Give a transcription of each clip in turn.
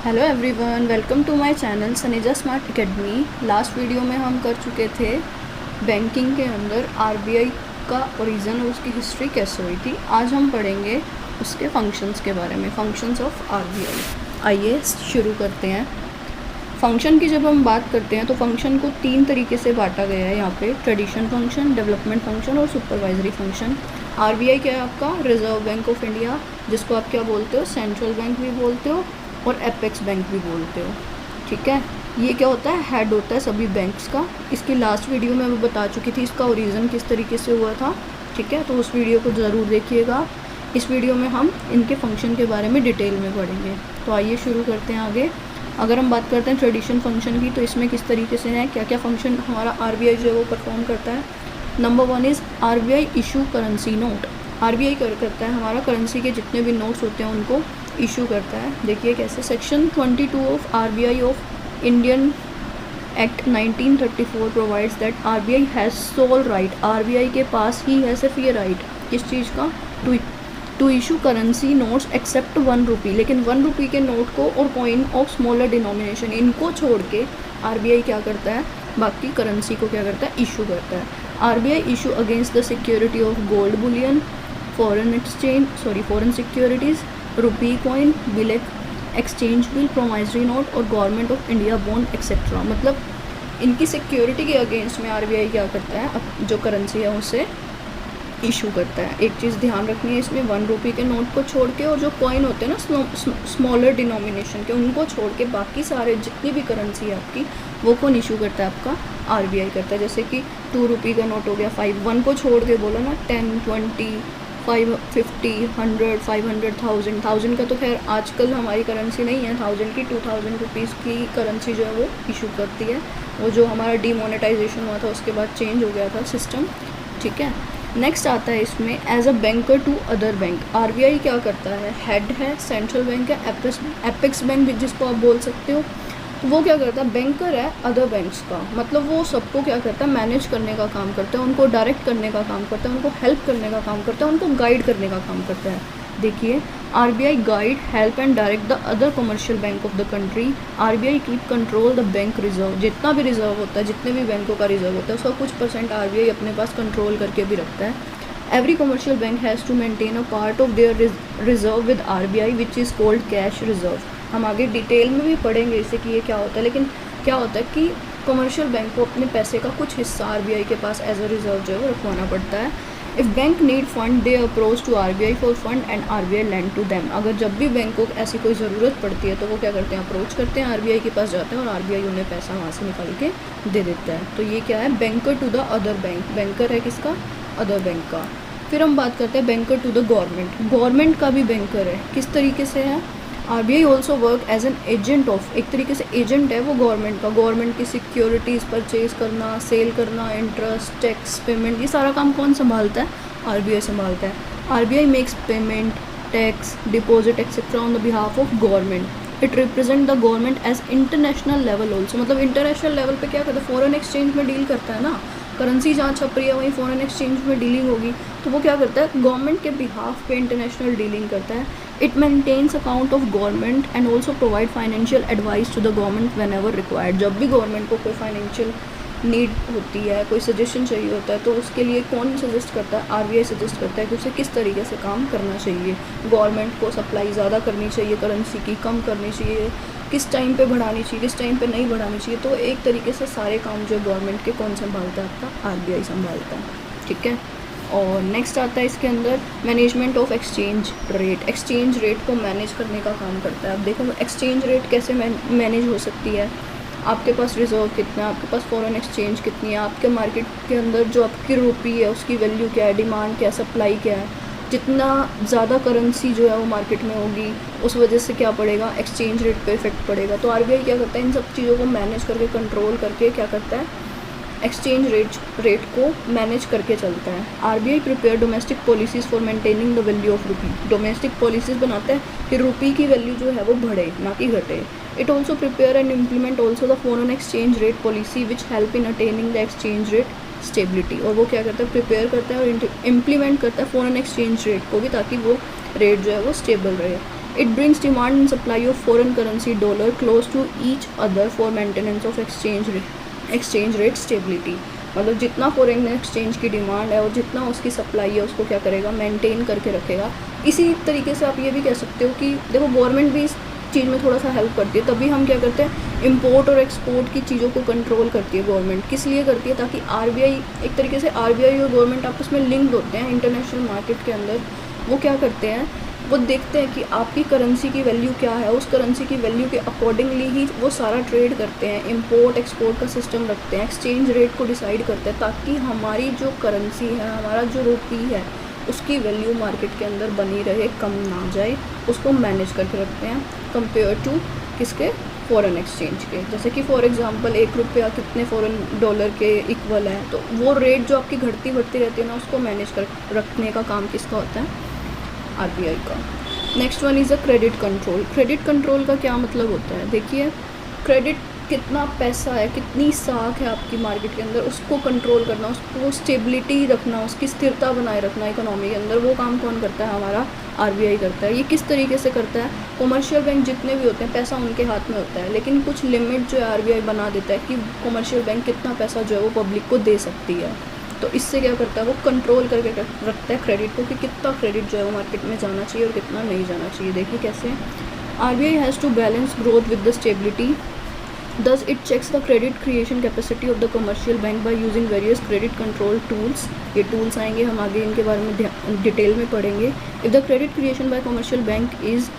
Hello everyone, welcome to my channel Saneja smart academy. Last video में हम कर चुके थे बैंकिंग के अंदर आरबीआई का ओरिजिन और उसकी हिस्ट्री कैसे हुई थी। आज हम पढ़ेंगे उसके फंक्शंस के बारे में, फंक्शंस ऑफ आरबीआई। आइए शुरू करते हैं। फंक्शन की जब हम बात करते हैं तो फंक्शन को तीन तरीके से बांटा गया है यहाँ पे, ट्रेडिशन फंक्शन, डेवलपमेंट फंक्शन और सुपरवाइजरी फंक्शन। आरबीआई क्या है आपका? रिजर्व बैंक ऑफ इंडिया, जिसको आप क्या बोलते हो? सेंट्रल बैंक भी बोलते हो और एपेक्स बैंक भी बोलते हो। ठीक है, ये क्या होता है? हेड होता है सभी बैंक्स का। इसकी लास्ट वीडियो में मैं बता चुकी थी इसका ओरिजिन किस तरीके से हुआ था। ठीक है, तो उस वीडियो को ज़रूर देखिएगा। इस वीडियो में हम इनके फंक्शन के बारे में डिटेल में पढ़ेंगे। तो आइए शुरू करते हैं आगे। अगर हम बात करते हैं ट्रेडिशन फंक्शन की, तो इसमें किस तरीके से है, क्या क्या फंक्शन हमारा आरबीआई जो है वो परफॉर्म करता है। Number 1 is RBI issue currency note. RBI करता है हमारा करेंसी के जितने भी नोट्स होते हैं उनको इशू करता है। देखिए कैसे, section 22 of RBI of Indian act 1934 provides that RBI has sole right. RBI के पास ही है सिर्फ ये राइट, किस चीज़ का? To issue currency notes except 1 rupee. लेकिन 1 रुपी के नोट को और कॉइन ऑफ स्मॉलर डिनोमिनेशन, इनको छोड़ के आरबीआई क्या करता है? बाकी करेंसी को क्या करता है? इशू करता है। RBI issue against the security of gold bullion, foreign securities, rupee coin, bill exchange bill, promissory note और government of India bond etcetera. मतलब इनकी सिक्योरिटी के अगेंस्ट में आरबीआई क्या करता है? जो करेंसी है उसे इशू करता है। एक चीज़ ध्यान रखनी है इसमें, 1 रुपी के नोट को छोड़ के और जो कॉइन होते हैं ना स्मॉलर डिनोमिनेशन के, उनको छोड़ के बाकी सारे जितनी भी करेंसी है आपकी, वो कौन इशू करता है? आपका आरबीआई करता है। जैसे कि 2 रुपी का नोट हो गया 5, 1 को छोड़ के बोला ना 10, 20, 5, 50, 100, 500, 1000 का तो खैर आजकल हमारी करेंसी नहीं है 1000 की, 2000 रुपीज़ की करेंसी जो है वो इशू करती है। वो जो हमारा डीमोनेटाइजेशन हुआ था उसके बाद चेंज हो गया था सिस्टम। ठीक है, नेक्स्ट आता है इसमें as a banker to other bank. RBI क्या करता है? हेड है, सेंट्रल बैंक है, एपेक्स बैंक जिसको आप बोल सकते हो। तो वो क्या करता है? बैंकर है अदर बैंक्स का, मतलब वो सबको क्या करता है? मैनेज करने का काम करता है, उनको डायरेक्ट करने का काम करता है, उनको हेल्प करने का काम करता है, उनको गाइड करने का काम करता है। देखिए, RBI guide, help and direct the other commercial bank of the country. RBI keep control the bank reserve. जितना भी रिजर्व होता है, जितने भी बैंकों का रिजर्व होता है, उसका कुछ परसेंट आरबीआई अपने पास कंट्रोल करके भी रखता है। Every commercial bank has to maintain a part of their reserve with RBI which is called cash reserve. हम आगे डिटेल में भी पढ़ेंगे इसे कि ये क्या होता है, लेकिन क्या होता है कि कमर्शियल बैंक को अपने पैसे का कुछ हिस्सा आरबीआई के पास एज अ रिजर्व जो है वो रखवाना पड़ता है। If bank need fund they approach to RBI for fund and RBI lend to them. अगर जब भी बैंक को ऐसी कोई ज़रूरत पड़ती है तो वो क्या करते हैं? अप्रोच करते हैं, आरबीआई के पास जाते हैं और आरबीआई उन्हें पैसा वहाँ से निकाल के दे देता है। तो ये क्या है? Banker to the other bank. Banker है किसका? अदर बैंक का। फिर हम बात करते हैं banker to the government. Government का भी बैंकर है, किस तरीके से है? RBI also work as an agent of, एक तरीके से एजेंट है वो गवर्नमेंट का। गवर्नमेंट की सिक्योरिटीज़ परचेज करना, सेल करना, इंटरेस्ट, टैक्स पेमेंट, ये सारा काम कौन संभालता है? आरबीआई संभालता है। RBI makes payment, tax, deposit etcetera on the behalf of government. It represent the government as international level also. मतलब इंटरनेशनल लेवल पे क्या करता है? फॉरेन एक्सचेंज में डील करता है ना, करेंसी जहाँ छप रही है वहीं फॉरेन एक्सचेंज में डीलिंग होगी, तो वो क्या करता है? गवर्नमेंट के बिहाफ पे इंटरनेशनल डीलिंग करता है। It maintains account of government and also provide financial advice to the government whenever required. जब भी गवर्नमेंट को कोई फाइनेंशियल नीड होती है, कोई सजेशन चाहिए होता है, तो उसके लिए कौन सजेस्ट करता है? आरबीआई सजेस्ट करता है कि उसे किस तरीके से काम करना चाहिए। गवर्नमेंट को सप्लाई ज़्यादा करनी चाहिए करेंसी की, कम करनी चाहिए, किस टाइम पे बढ़ानी चाहिए, किस टाइम पे नहीं बढ़ानी चाहिए। तो एक तरीके से सारे काम जो गवर्नमेंट के कौन संभालता है? आपका आरबीआई संभालता है। ठीक है, और नेक्स्ट आता है इसके अंदर management of exchange rate. Exchange rate को मैनेज करने का काम करता है। अब देखो एक्सचेंज रेट कैसे मैनेज हो सकती है। आपके पास रिजर्व कितना है, आपके पास फॉरेन एक्सचेंज कितनी है, आपके मार्केट के अंदर जो आपकी रुपी है उसकी वैल्यू क्या है, डिमांड क्या है, सप्लाई क्या है। जितना ज़्यादा करेंसी जो है वो मार्केट में होगी उस वजह से क्या पड़ेगा? एक्सचेंज रेट पे इफेक्ट पड़ेगा। तो आरबीआई क्या करता है? इन सब चीज़ों को मैनेज करके, कंट्रोल करके क्या करता है? एक्सचेंज रेट को मैनेज करके चलता है। RBI prepare domestic policies for maintaining the value of rupee. Domestic policies बनाता है कि रुपी की वैल्यू जो है वो बढ़े, ना कि घटे। It also prepare and implement also the foreign exchange rate policy which help in attaining the exchange rate stability. और वो क्या करता है? प्रिपेयर करता है और इम्प्लीमेंट करता है फॉरेन एक्सचेंज रेट को भी, ताकि वो रेट जो है वो स्टेबल रहे। It brings demand and supply of foreign currency dollar close to each other for maintenance of exchange rate stability. मतलब जितना फॉरेन एक्सचेंज की डिमांड है और जितना उसकी सप्लाई है उसको क्या करेगा, मेंटेन करके रखेगा। इसी तरीके से आप ये भी कह सकते हो कि देखो गवर्नमेंट भी इस चीज़ में थोड़ा सा हेल्प करती है, तभी हम क्या करते हैं, इंपोर्ट और एक्सपोर्ट की चीज़ों को कंट्रोल करती है गवर्नमेंट। किस लिए करती है, ताकि आरबीआई, एक तरीके से आरबीआई और गवर्नमेंट आपस में लिंक्ड होते हैं इंटरनेशनल मार्केट के अंदर। वो क्या करते हैं, वो देखते हैं कि आपकी करेंसी की वैल्यू क्या है, उस करेंसी की वैल्यू के अकॉर्डिंगली ही वो सारा ट्रेड करते हैं, इंपोर्ट एक्सपोर्ट का सिस्टम रखते हैं, एक्सचेंज रेट को डिसाइड करते हैं, ताकि हमारी जो करेंसी है, हमारा जो रुपी है, उसकी वैल्यू मार्केट के अंदर बनी रहे, कम ना जाए, उसको मैनेज करके रखते हैं कंपेयर टू किसके, फॉरेन एक्सचेंज के। जैसे कि फॉर एग्जांपल 1 रुपया कितने फॉरेन डॉलर के इक्वल है, तो वो रेट जो आपकी घटती बढ़ती रहती है ना, उसको मैनेज कर रखने का काम किसका होता है, आरबीआई का। Next one is a credit control. Credit control का क्या मतलब होता है, देखिए क्रेडिट, कितना पैसा है, कितनी साख है आपकी मार्केट के अंदर, उसको कंट्रोल करना, उसको स्टेबिलिटी रखना, उसकी स्थिरता बनाए रखना इकोनॉमी के अंदर, वो काम कौन करता है, हमारा आरबीआई करता है। ये किस तरीके से करता है, कमर्शियल बैंक जितने भी होते हैं पैसा उनके हाथ में होता है, लेकिन कुछ लिमिट जो है आरबीआई बना देता है कि कमर्शियल बैंक कितना पैसा जो है वो पब्लिक को दे सकती है। तो इससे क्या करता है, वो कंट्रोल करके रखता है क्रेडिट को, कि कितना क्रेडिट जो है वो मार्केट में जाना चाहिए और कितना नहीं जाना चाहिए। देखिए कैसे, RBI has to balance growth with the stability, thus it checks the credit creation capacity of the commercial bank by using various credit control tools। ये tools आएंगे, हम आगे इनके बारे में डिटेल में पढ़ेंगे। if the credit creation by commercial bank is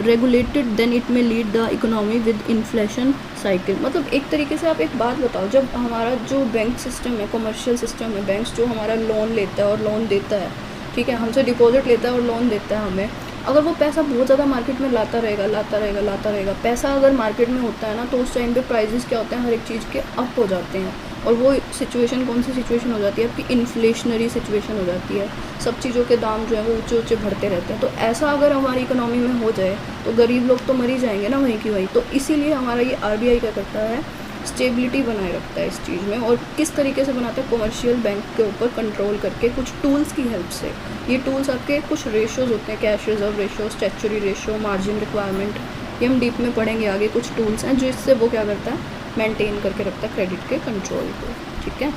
regulated then it may lead the economy with inflation cycle। मतलब एक तरीके से आप एक बात बताओ, जब हमारा जो बैंक सिस्टम है, कमर्शियल सिस्टम है, बैंक्स जो हमारा लोन लेता है और लोन देता है, ठीक है, हमसे डिपॉजिट लेता है और लोन देता है हमें, अगर वो पैसा बहुत ज़्यादा मार्केट में लाता रहेगा, पैसा अगर मार्केट में होता है ना, तो उस टाइम पे प्राइजेस क्या होते हैं, हर एक चीज़ के अप हो जाते हैं। और वो सिचुएशन कौन सी सिचुएशन हो जाती है, आपकी इन्फ्लेशनरी सिचुएशन हो जाती है, सब चीज़ों के दाम जो है वो ऊँचे ऊँचे बढ़ते रहते हैं। तो ऐसा अगर हमारी इकोनॉमी में हो जाए तो गरीब लोग तो मर ही जाएंगे ना वहीं की वहीं। तो इसीलिए हमारा ये आरबीआई क्या करता है, स्टेबिलिटी बनाए रखता है इस चीज़ में। और किस तरीके से बनाता है, कमर्शियल बैंक के ऊपर कंट्रोल करके कुछ टूल्स की हेल्प से। ये टूल्स आपके कुछ रेशोज़ होते हैं, cash reserve ratio, statutory ratio, margin requirement, ये हम डीप में पढ़ेंगे आगे। कुछ टूल्स हैं जो इससे वो क्या करता है, मेंटेन करके रखता है क्रेडिट के कंट्रोल को, ठीक है।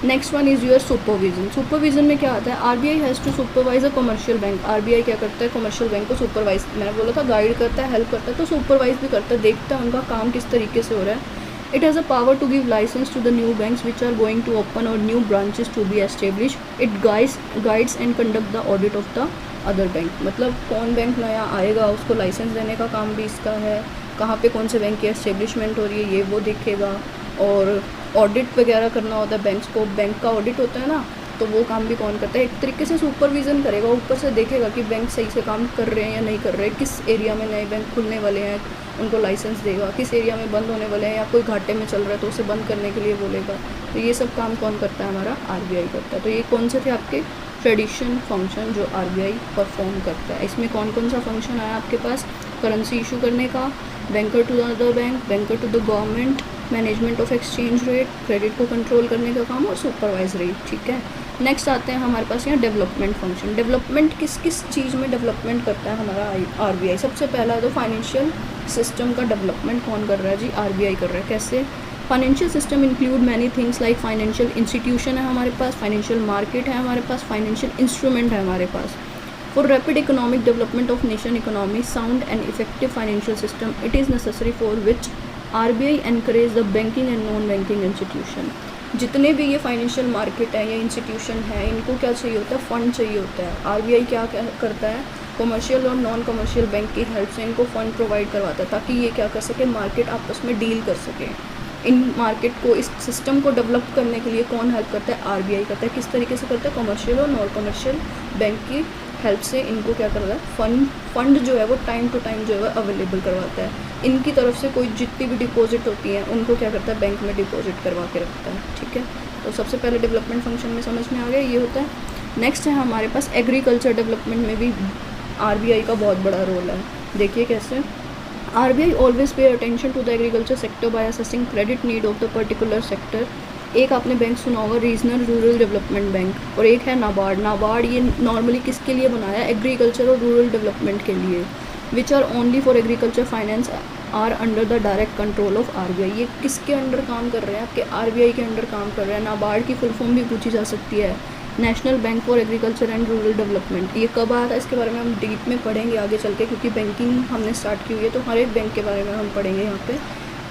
Next one is your supervision. Supervision में क्या आता है, RBI has to supervise a commercial bank. RBI क्या करता है, कमर्शियल बैंक को सुपरवाइज, मैंने बोला था गाइड करता है, हेल्प करता है, तो सुपरवाइज भी करता है, देखता है उनका काम किस तरीके से हो रहा है। It has a power to give licence to the new banks which are going to open और new branches to be establish. It guides and conduct the audit of the other bank. मतलब कौन bank नया आएगा उसको licence देने का काम भी इसका है, कहाँ पे कौन से बैंक की एस्टेब्लिशमेंट हो रही है ये वो देखेगा, और ऑडिट वगैरह करना होता है बैंक्स को, बैंक का ऑडिट होता है ना, तो वो काम भी कौन करता है, एक तरीके से सुपरविज़न करेगा, ऊपर से देखेगा कि बैंक सही से काम कर रहे हैं या नहीं कर रहे, किस एरिया में नए बैंक खुलने वाले हैं उनको लाइसेंस देगा, किस एरिया में बंद होने वाले हैं या कोई घाटे में चल रहा है तो उसे बंद करने के लिए बोलेगा। तो ये सब काम कौन करता है, हमारा आरबीआई करता है। तो ये कौन से थे आपके ट्रेडिशन फंक्शन जो आरबीआई परफॉर्म करता है। इसमें कौन कौन सा फंक्शन आया आपके पास, करेंसी इशू करने का, banker to the other bank, banker to the government, management of exchange rate, credit को कंट्रोल करने का काम, और सुपरवाइजरी, ठीक है। नेक्स्ट आते हैं हमारे पास यहाँ डेवलपमेंट फंक्शन। डेवलपमेंट किस किस चीज़ में डेवलपमेंट करता है हमारा आरबीआई। सबसे पहला तो फाइनेंशियल सिस्टम का डेवलपमेंट कौन कर रहा है जी, आरबीआई कर रहा है। कैसे, financial system include many things like financial institution है हमारे पास, फाइनेंशियल मार्केट है हमारे पास, फाइनेंशियल इंस्ट्रूमेंट है हमारे पास। For rapid economic development of nation economy, sound and effective financial system, it is necessary for which RBI encourage the banking and non-banking institution। जितने भी ये financial market है या इंस्टीट्यूशन है, इनको क्या चाहिए होता है, फंड चाहिए होता है। आरबीआई क्या करता है, कमर्शियल और नॉन कमर्शियल बैंक की हेल्प से इनको फंड प्रोवाइड करवाता है, ताकि ये क्या कर सके, मार्केट आपस में डील कर सके। इन मार्केट को, इस सिस्टम को डेवलप करने के लिए कौन हेल्प करता है, आरबीआई करता है। किस तरीके से करता है, कमर्शियल और नॉन कमर्शियल बैंक की हेल्प से इनको क्या कर रहा है, फंड जो है वो टाइम टू टाइम जो है अवेलेबल करवाता है। इनकी तरफ से कोई जितनी भी डिपॉजिट होती है उनको क्या करता है, बैंक में डिपॉजिट करवा के रखता है, ठीक है। तो सबसे पहले डेवलपमेंट फंक्शन में समझ में आ गया, ये होता है। नेक्स्ट है हमारे पास एग्रीकल्चर डेवलपमेंट में भी आरबीआई का बहुत बड़ा रोल है। देखिए कैसे, RBI always pay attention to the agriculture sector by assessing credit need of the particular sector एक आपने बैंक सुना होगा रीजनल रूरल डेवलपमेंट बैंक, और एक है नाबार्ड। नाबार्ड ये नॉर्मली किसके लिए बनाया है? एग्रीकल्चर और रूरल डेवलपमेंट के लिए। Which are only for agriculture finance are under the direct control of RBI. ये किसके अंडर काम कर रहे हैं? आपके आरबीआई के अंडर काम कर रहे हैं। नाबार्ड की फुल फॉर्म भी पूछी जा सकती है, national bank for agriculture and rural development. ये कब आया था इसके बारे में हम डीप में पढ़ेंगे आगे चल के, क्योंकि बैंकिंग हमने स्टार्ट की हुई है तो हर एक बैंक के बारे में हम पढ़ेंगे यहाँ पे,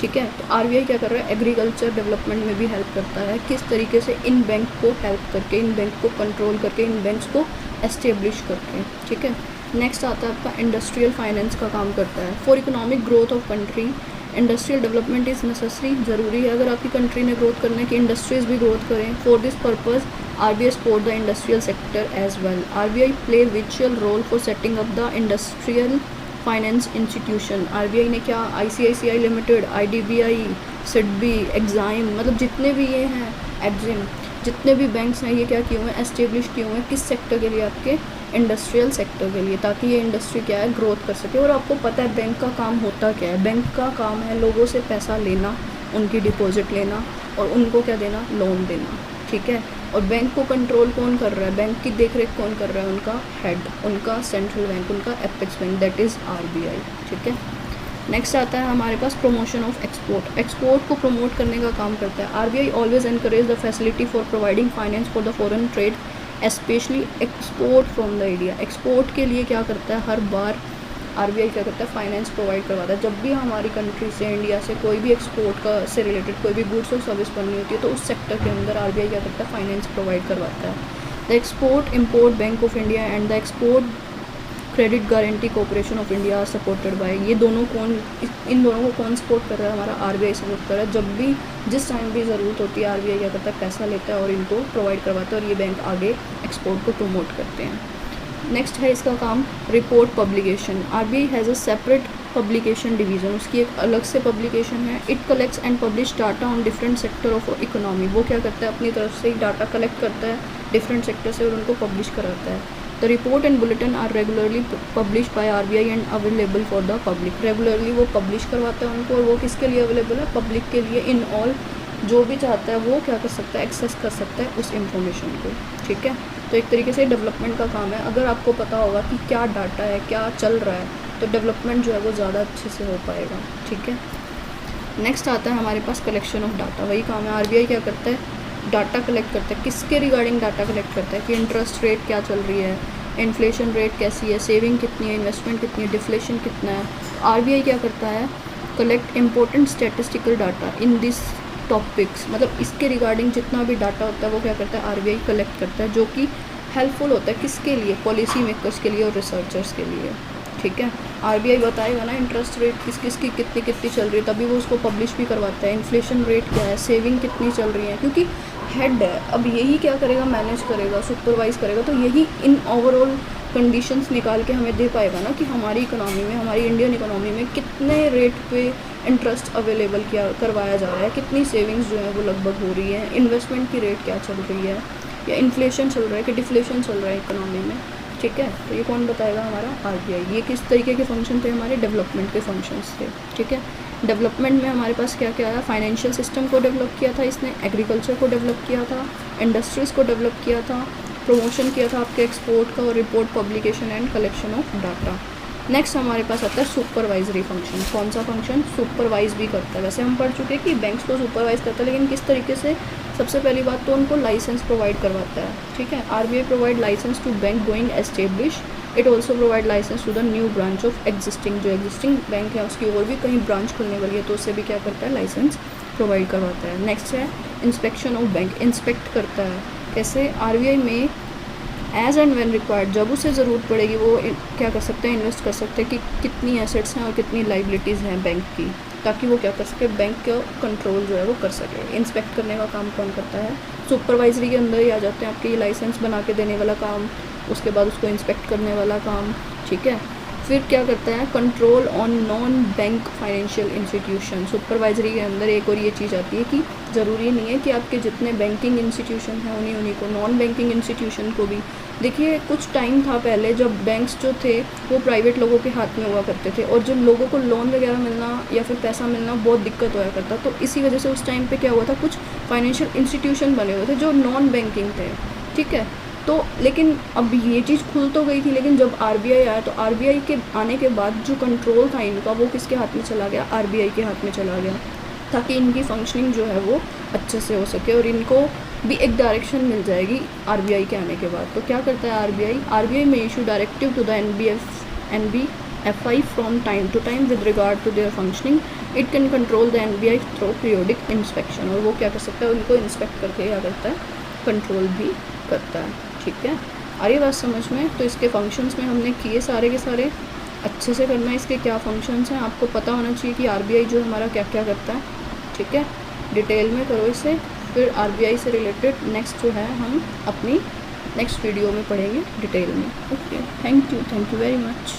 ठीक है। तो आरबीआई क्या कर रहा है? एग्रीकल्चर डेवलपमेंट में भी हेल्प करता है। किस तरीके से? इन बैंक को हेल्प करके, इन बैंक को कंट्रोल करके, इन बैंक्स को एस्टेब्लिश करके, ठीक है। नेक्स्ट आता है आपका इंडस्ट्रियल फाइनेंस का काम करता है। For economic growth of country industrial development is necessary. ज़रूरी है अगर आपकी कंट्री ने ग्रोथ करना है कि इंडस्ट्रीज़ भी ग्रोथ करें। For this purpose RBI support the industrial sector as well. RBI play vital role for setting up the industrial finance institution. RBI ने क्या? ICICI limited, IDBI, SIDBI, EXIM, मतलब जितने भी ये हैं, एक्जिम, जितने भी बैंक्स हैं ये क्या किए हुए हैं? एस्टेब्लिश किए हुए हैं। किस सेक्टर के लिए? आपके इंडस्ट्रियल सेक्टर के लिए, ताकि ये इंडस्ट्री क्या है? ग्रोथ कर सके। और आपको पता है बैंक का काम होता क्या है? बैंक का काम है लोगों से पैसा लेना, उनकी डिपॉजिट लेना और उनको क्या देना? लोन देना, ठीक है। और बैंक को कंट्रोल कौन कर रहा है? बैंक की देखरेख कौन कर रहा है? उनका हेड, उनका सेंट्रल बैंक, उनका apex bank, that is RBI, ठीक है। नेक्स्ट आता है हमारे पास प्रमोशन ऑफ एक्सपोर्ट। एक्सपोर्ट को प्रमोट करने का काम करता है। RBI always encourage the facility for providing finance for the foreign trade specially export from the India. Export के लिए क्या करता है? हर बार आरबीआई क्या करता है? फाइनेंस प्रोवाइड करवाता है। जब भी हमारी कंट्री से, इंडिया से कोई भी एक्सपोर्ट का से रिलेटेड कोई भी गुड्स और सर्विस बननी होती है तो उस सेक्टर के अंदर आरबीआई क्या करता है? फाइनेंस प्रोवाइड करवाता है। The export import bank of India and the export credit guarantee corporation of India supported by. ये दोनों कौन, इन दोनों को कौन सपोर्ट कर रहा है? हमारा आरबीआई सपोर्ट कर रहा है। जब भी जिस टाइम भी ज़रूरत होती है आरबीआई क्या करता है? पैसा लेता है और इनको प्रोवाइड करवाता है और ये बैंक आगे एक्सपोर्ट को प्रमोट करते हैं। नेक्स्ट है इसका काम report publication. RBI has a separate publication division, उसकी एक अलग से पब्लिकेशन है। It collects and publish data on different sector of economy. वो क्या करता है? अपनी तरफ से ही डाटा कलेक्ट करता है डिफरेंट सेक्टर से और उनको पब्लिश कराता है। The report and bulletin are regularly publish by RBI and available for the public. Regularly वो पब्लिश करवाता है उनको, और वो किसके लिए अवेलेबल है? पब्लिक के लिए। इन ऑल, जो भी चाहता है वो क्या कर सकता है? एक्सेस कर सकता है उस इंफॉर्मेशन को, ठीक है। तो एक तरीके से डेवलपमेंट का काम है। अगर आपको पता होगा कि क्या डाटा है, क्या चल रहा है, तो डेवलपमेंट जो है वो ज़्यादा अच्छे से हो पाएगा, ठीक है। नेक्स्ट आता है हमारे पास कलेक्शन ऑफ डाटा। वही काम है, आरबीआई क्या करता है? डाटा कलेक्ट करता है। किसके रिगार्डिंग डाटा कलेक्ट करता है? कि इंटरेस्ट रेट क्या चल रही है, इन्फ्लेशन रेट कैसी है, सेविंग कितनी है, इन्वेस्टमेंट कितनी है, डिफ्लेशन कितना है। आरबीआई क्या करता है? Collect important statistical data in this topics. मतलब इसके रिगार्डिंग जितना भी डाटा होता है वो क्या करता है? आरबीआई कलेक्ट करता है, जो कि हेल्पफुल होता है किसके लिए? पॉलिसी मेकर्स के लिए और रिसर्चर्स के लिए, ठीक है। आरबीआई बताएगा ना इंटरेस्ट रेट किस किस की कितनी कितनी चल रही है, तभी वो उसको पब्लिश भी करवाता है। इन्फ्लेशन रेट क्या है, सेविंग कितनी चल रही है, क्योंकि हेड है। अब यही क्या करेगा? मैनेज करेगा, सुपरवाइज करेगा। तो यही इन ओवरऑल कंडीशंस निकाल के हमें दे पाएगा ना कि हमारी इकोनॉमी में, हमारी इंडियन इकोनॉमी में कितने रेट पे इंटरेस्ट अवेलेबल किया करवाया जा रहा है, कितनी सेविंग्स जो है वो लगभग हो रही है, इन्वेस्टमेंट की रेट क्या चल रही है, या इन्फ्लेशन चल रहा है कि डिफ्लेशन चल रहा है इकोनॉमी में, ठीक है। तो ये कौन बताएगा? हमारा आरबीआई। ये किस तरीके के फंक्शन थे? हमारे डेवलपमेंट के फंक्शंस थे, ठीक है। डेवलपमेंट में हमारे पास क्या क्या आया? फाइनेंशियल सिस्टम को डेवलप किया था इसने, एग्रीकल्चर को डेवलप किया था, इंडस्ट्रीज़ को डेवलप किया था, प्रमोशन किया था आपके एक्सपोर्ट का, और report publication and collection of data. Next हमारे पास आता है सुपरवाइजरी फंक्शन। कौन सा फंक्शन? सुपरवाइज भी करता है। वैसे हम पढ़ चुके हैं कि बैंक्स को सुपरवाइज करता है, लेकिन किस तरीके से? सबसे पहली बात तो उनको लाइसेंस प्रोवाइड करवाता है, ठीक है। RBI provide license to bank going establish. It also provide license to the new branch of existing. जो एग्जिस्टिंग बैंक है उसकी और भी कहीं ब्रांच खुलने वाली है तो उससे भी क्या करता है? लाइसेंस प्रोवाइड करवाता है। नेक्स्ट है इंस्पेक्शन ऑफ बैंक। इंस्पेक्ट करता है कैसे? आरबीआई में एज एंड व्हेन रिक्वायर्ड, जब उसे ज़रूरत पड़ेगी वो क्या कर सकते हैं? इन्वेस्ट कर सकते हैं कि कितनी एसेट्स हैं और कितनी लाइबिलिटीज़ हैं बैंक की, ताकि वो क्या कर सके? बैंक का कंट्रोल जो है वो कर सके। इंस्पेक्ट करने का काम कौन करता है? सुपरवाइजरी के अंदर ही आ जाते हैं आपके ये लाइसेंस बना के देने वाला काम, उसके बाद उसको इंस्पेक्ट करने वाला काम, ठीक है। फिर क्या करता है? Control on non bank financial institution. Supervisory के अंदर एक और ये चीज़ आती है कि ज़रूरी नहीं है कि आपके जितने बैंकिंग इंस्टीट्यूशन हैं उन्हीं को, नॉन बैंकिंग इंस्टीट्यूशन को भी। देखिए कुछ टाइम था पहले जब बैंक्स जो थे वो प्राइवेट लोगों के हाथ में हुआ करते थे, और जब लोगों को लोन वगैरह मिलना या फिर पैसा मिलना बहुत दिक्कत हुआ करता, तो इसी वजह से उस टाइम पे क्या हुआ था? कुछ फाइनेंशियल इंस्टीट्यूशन बने हुए थे जो नॉन बैंकिंग थे, ठीक है। तो लेकिन अब ये चीज़ खुल तो गई थी, लेकिन जब आरबीआई आया तो आरबीआई के आने के बाद जो कंट्रोल था इनका वो किसके हाथ में चला गया, आरबीआई के हाथ में चला गया, ताकि इनकी फंक्शनिंग जो है वो अच्छे से हो सके और इनको भी एक डायरेक्शन मिल जाएगी आरबीआई के आने के बाद। तो क्या करता है आरबीआई में issue directive to the NBFI from time to time with regard to their functioning. It can control the NBI through periodic inspection. और वो क्या कर सकता है, उनको इंस्पेक्ट करके क्या करता है, कंट्रोल भी करता है, ठीक है। आ रही बात समझ में। तो इसके फंक्शंस में हमने किए सारे के सारे, अच्छे से करना है। इसके क्या फंक्शंस हैं आपको पता होना चाहिए कि आरबीआई जो हमारा क्या क्या करता है, ठीक है। डिटेल में करो इसे, फिर आरबीआई से रिलेटेड नेक्स्ट जो है हम अपनी नेक्स्ट वीडियो में पढ़ेंगे डिटेल में। Okay, thank you very much.